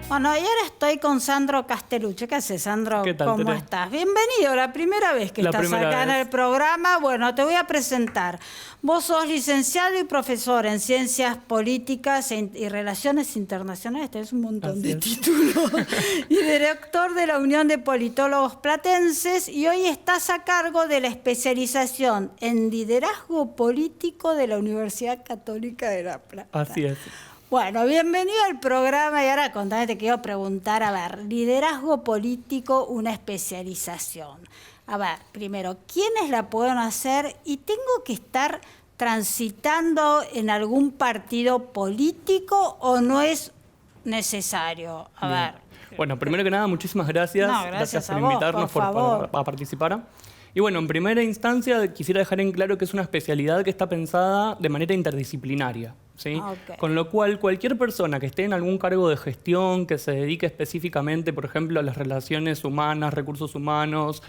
Bueno, y ahora estoy con Sandro Castellucci. ¿Qué haces, Sandro? ¿Qué tal, ¿Cómo Tere? estás? Bienvenido, la primera vez que estás acá en el programa. Bueno, te voy a presentar. Vos sos licenciado y profesor en Ciencias Políticas y Relaciones Internacionales, tenés un montón de títulos, y director de la Unión de Politólogos Platenses, y hoy estás a cargo de la especialización en liderazgo político de la Universidad Católica de La Plata. Así es. Bueno, bienvenido al programa y ahora contame, te quiero preguntar, a ver, liderazgo político, una especialización. A ver, primero, ¿quiénes la pueden hacer? Y tengo que estar transitando en algún partido político o no es necesario. A ver. Bueno, primero que nada, muchísimas gracias. Gracias por a vos, invitarnos a participar. Y bueno, en primera instancia quisiera dejar en claro que es una especialidad que está pensada de manera interdisciplinaria, ¿sí? Okay. Con lo cual, cualquier persona que esté en algún cargo de gestión, que se dedique específicamente, por ejemplo, a las relaciones humanas, recursos humanos,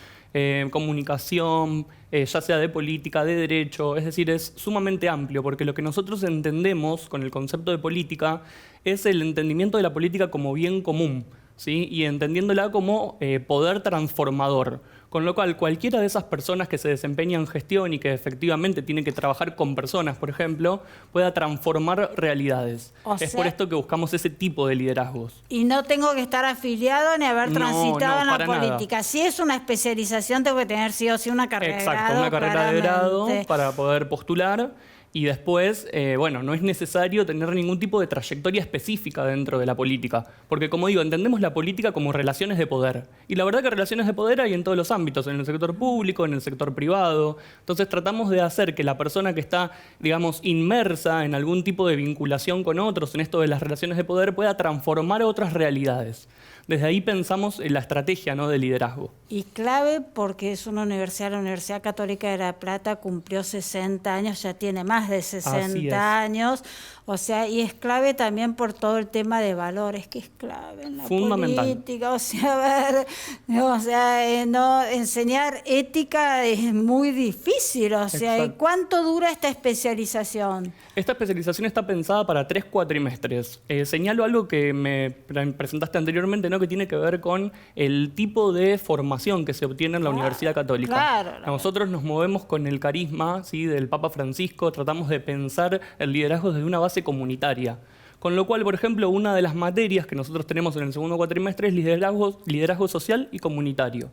comunicación, ya sea de política, de derecho, es decir, es sumamente amplio, porque lo que nosotros entendemos con el concepto de política es el entendimiento de la política como bien común, ¿sí? Y entendiéndola como poder transformador. Con lo cual, cualquiera de esas personas que se desempeñan en gestión y que efectivamente tienen que trabajar con personas, por ejemplo, pueda transformar realidades. Es por esto que buscamos ese tipo de liderazgos. Y no tengo que estar afiliado ni haber transitado en la política. Nada. Si es una especialización, tengo que tener sí o sí una carrera de grado. Exacto, una carrera de grado para poder postular. Y después, bueno, no es necesario tener ningún tipo de trayectoria específica dentro de la política. Porque, como digo, entendemos la política como relaciones de poder. Y la verdad que relaciones de poder hay en todos los ámbitos, en el sector público, en el sector privado. Entonces tratamos de hacer que la persona que está, digamos, inmersa en algún tipo de vinculación con otros, en esto de las relaciones de poder, pueda transformar otras realidades. Desde ahí pensamos en la estrategia, ¿no?, de liderazgo. Y clave porque es una universidad, la Universidad Católica de La Plata cumplió 60 años, ya tiene más de 60 años, o sea, y es clave también por todo el tema de valores, que es clave en la política, o sea, a ver, no, enseñar ética es muy difícil, o sea, ¿y cuánto dura esta especialización? Esta especialización está pensada para 3 cuatrimestres. Señalo algo que me presentaste anteriormente, ¿no?, que tiene que ver con el tipo de formación que se obtiene en la Universidad Católica. Claro. Nosotros nos movemos con el carisma, ¿sí?, del Papa Francisco, tratamos de pensar el liderazgo desde una base comunitaria. Con lo cual, por ejemplo, una de las materias que nosotros tenemos en el segundo cuatrimestre es liderazgo social y comunitario.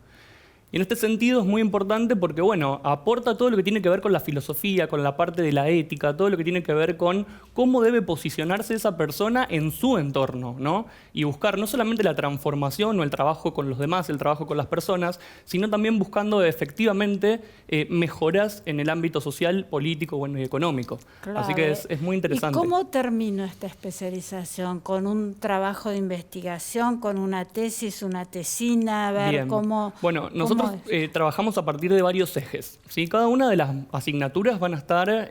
Y en este sentido es muy importante porque, bueno, aporta todo lo que tiene que ver con la filosofía, con la parte de la ética, todo lo que tiene que ver con cómo debe posicionarse esa persona en su entorno, ¿no? Y buscar no solamente la transformación o el trabajo con los demás, el trabajo con las personas, sino también buscando efectivamente mejoras en el ámbito social, político, bueno, y económico. Claro. Así que es muy interesante. ¿Y cómo termino esta especialización? ¿Con un trabajo de investigación, con una tesis, una tesina? A ver, Bien. ¿cómo...? Bueno, nosotros trabajamos a partir de varios ejes, ¿sí? Cada una de las asignaturas van a estar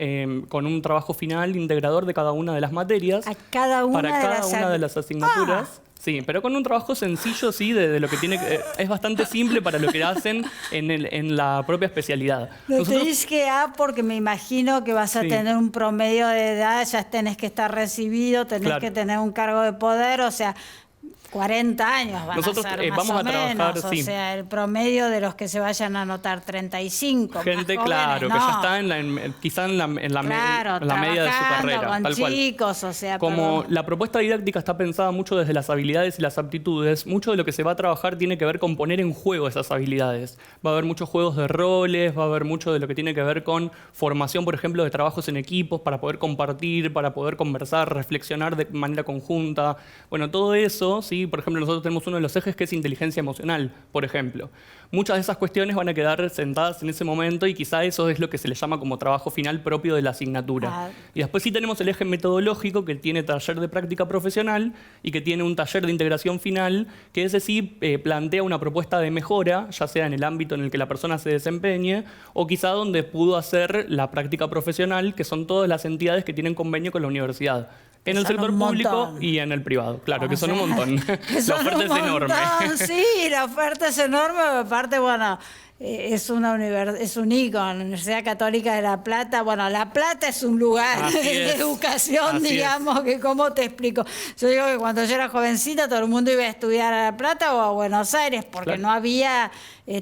con un trabajo final integrador de cada una de las materias. A cada una para cada una de las asignaturas. Sí, pero con un trabajo sencillo, sí, de lo que tiene que... es bastante simple para lo que hacen en la propia especialidad. No te dices que porque me imagino que vas a tener un promedio de edad, ya tenés que estar recibido, tenés que tener un cargo de poder, o sea... 40 años van Nosotros, a ser más vamos o a trabajar, menos, o sea, el promedio de los que se vayan a anotar 35. Gente, más claro, jóvenes, que ya está quizá en la media de su carrera. Con tal chicos, cual. O sea, como la propuesta didáctica está pensada mucho desde las habilidades y las aptitudes, mucho de lo que se va a trabajar tiene que ver con poner en juego esas habilidades. Va a haber muchos juegos de roles, va a haber mucho de lo que tiene que ver con formación, por ejemplo, de trabajos en equipos para poder compartir, para poder conversar, reflexionar de manera conjunta. Bueno, todo eso, sí, por ejemplo, nosotros tenemos uno de los ejes que es inteligencia emocional, por ejemplo. Muchas de esas cuestiones van a quedar sentadas en ese momento y quizá eso es lo que se le llama como trabajo final propio de la asignatura. Y después sí tenemos el eje metodológico que tiene taller de práctica profesional y que tiene un taller de integración final que ese sí plantea una propuesta de mejora, ya sea en el ámbito en el que la persona se desempeñe o quizá donde pudo hacer la práctica profesional, que son todas las entidades que tienen convenio con la universidad. En el sector público y en el privado, claro, que son un montón. La oferta es enorme. Sí, la oferta es enorme, aparte, bueno, es un ícono, la Universidad Católica de La Plata. Bueno, La Plata es un lugar de educación, digamos, que ¿cómo te explico? Yo digo que cuando yo era jovencita todo el mundo iba a estudiar a La Plata o a Buenos Aires, porque no había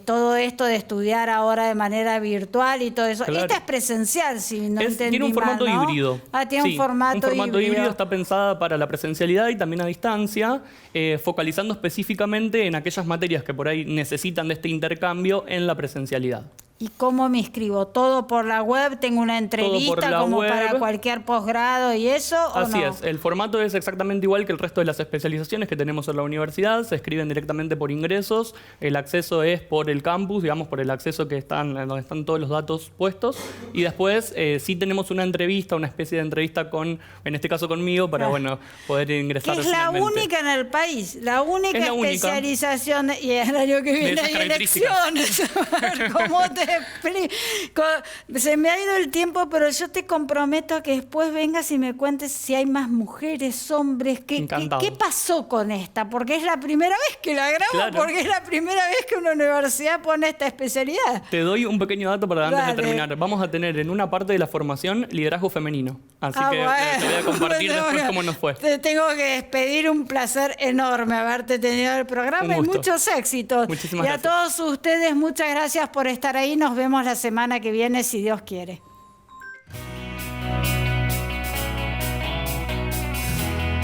todo esto de estudiar ahora de manera virtual y todo eso. Esta es presencial, si no entendí tiene un formato mal, ¿no? híbrido. Tiene un formato híbrido. Está pensada para la presencialidad y también a distancia, focalizando específicamente en aquellas materias que por ahí necesitan de este intercambio en la presencialidad. ¿Y cómo me inscribo? ¿Todo por la web? ¿Tengo una entrevista como para cualquier posgrado y eso? Así es. El formato es exactamente igual que el resto de las especializaciones que tenemos en la universidad. Se escriben directamente por ingresos. El acceso es por el campus, digamos, por el acceso donde están todos los datos puestos. Y después sí tenemos una entrevista, una especie de entrevista en este caso conmigo, para poder ingresar. Que es la única en el país. La única especialización. Y el año que viene hay elecciones. A ver cómo te se me ha ido el tiempo, pero yo te comprometo a que después vengas y me cuentes si hay más mujeres, hombres. ¿Qué pasó con esta? Porque es la primera vez que la grabo, porque es la primera vez que una universidad pone esta especialidad. Te doy un pequeño dato antes de terminar. Vamos a tener en una parte de la formación liderazgo femenino. Así que te voy a compartir después cómo nos fue. Te tengo que despedir, un placer enorme haberte tenido en el programa y muchos éxitos. Muchísimas gracias. Y a todos ustedes, muchas gracias por estar ahí. Nos vemos la semana que viene, si Dios quiere.